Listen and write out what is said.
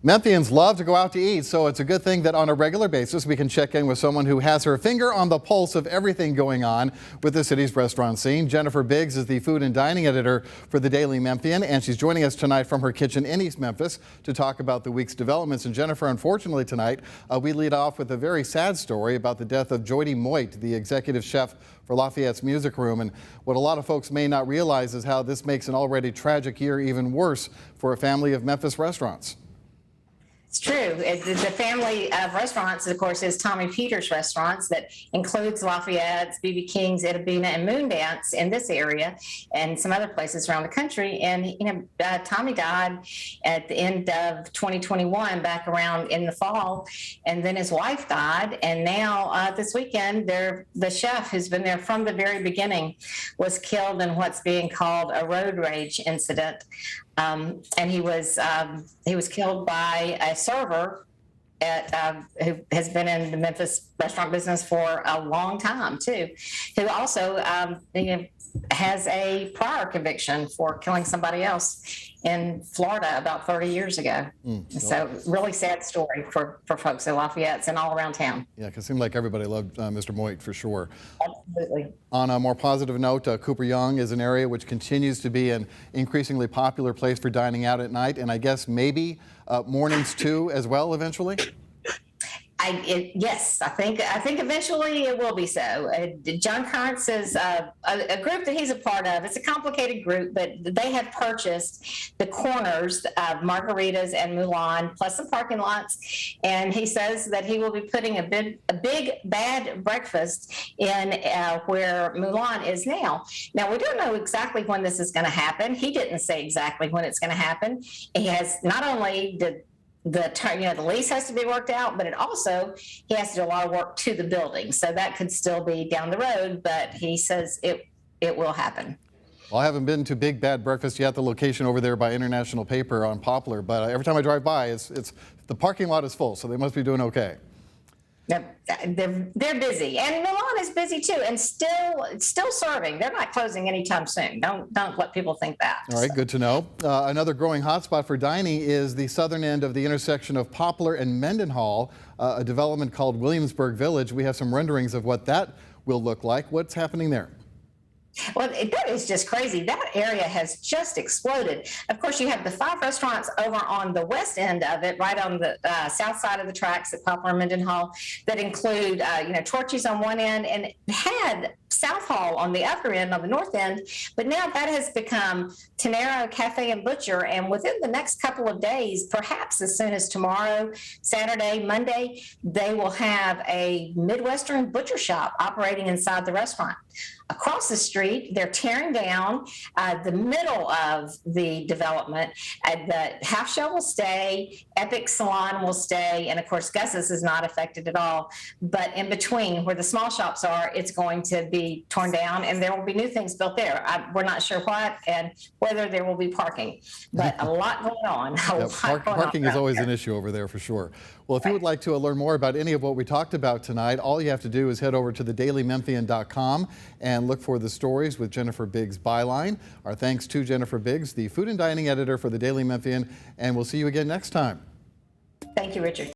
Memphians love to go out to eat, so it's a good thing that on a regular basis we can check in with someone who has her finger on the pulse of everything going on with the city's restaurant scene. Jennifer Biggs is the food and dining editor for the Daily Memphian, and she's joining us tonight from her kitchen in East Memphis to talk about the week's developments. And Jennifer, unfortunately tonight, we lead off with a very sad story about the death of Jody Moit, the executive chef for Lafayette's Music Room. And what a lot of folks may not realize is how this makes an already tragic year even worse for a family of Memphis restaurants. It's true. The family of restaurants, of course, is Tommy Peters Restaurants that includes Lafayette's, BB King's, Itabena, and Moondance in this area and some other places around the country. And, Tommy died at the end of 2021, back around in the fall. And then his wife died. And now this weekend, the chef who's been there from the very beginning was killed in what's being called a road rage incident. And he was killed by a server who has been in the Memphis restaurant business for a long time too, who also has a prior conviction for killing somebody else in Florida about 30 years ago. So really sad story for folks at Lafayette's and all around town. Yeah, because it seemed like everybody loved Mr. Moit for sure. Absolutely. On a more positive note, Cooper Young is an area which continues to be an increasingly popular place for dining out at night, and I guess maybe mornings too as well eventually? Yes, I think eventually it will be so. John Currents is a group that he's a part of. It's a complicated group, but they have purchased the corners of Margaritas and Mulan, plus some parking lots. And he says that he will be putting a big bad breakfast in where Mulan is now. Now, we don't know exactly when this is going to happen. He didn't say exactly when it's going to happen. He has not only the lease has to be worked out, but he has to do a lot of work to the building. So that could still be down the road, but he says it will happen. Well, I haven't been to Big Bad Breakfast yet, the location over there by International Paper on Poplar, but every time I drive by, it's the parking lot is full, so they must be doing okay. They're busy, and Milan is busy too, and still serving. They're not closing anytime soon. Don't let people think that. All right, good to know. Another growing hotspot for dining is the southern end of the intersection of Poplar and Mendenhall, a development called Williamsburg Village. We have some renderings of what that will look like. What's happening there? Well, that is just crazy. That area has just exploded. Of course, you have the 5 restaurants over on the west end of it, right on the south side of the tracks at Poplar and Mendenhall, that include, Torchy's on one end and had South Hall on the other end, on the north end. But now that has become Tenero Cafe and Butcher. And within the next couple of days, perhaps as soon as tomorrow, Saturday, Monday, they will have a Midwestern butcher shop operating inside the restaurant. Across the street, they're tearing down the middle of the development. The Half Shell will stay, Epic Salon will stay, and of course Gus's is not affected at all. But in between, where the small shops are, it's going to be torn down, and there will be new things built there. We're not sure what and whether there will be parking, but a lot going on. Parking is always an issue over there for sure. Well, if you would like to learn more about any of what we talked about tonight, all you have to do is head over to thedailymemphian.com and look for the stories with Jennifer Biggs' byline. Our thanks to Jennifer Biggs, the food and dining editor for the Daily Memphian, and we'll see you again next time. Thank you, Richard.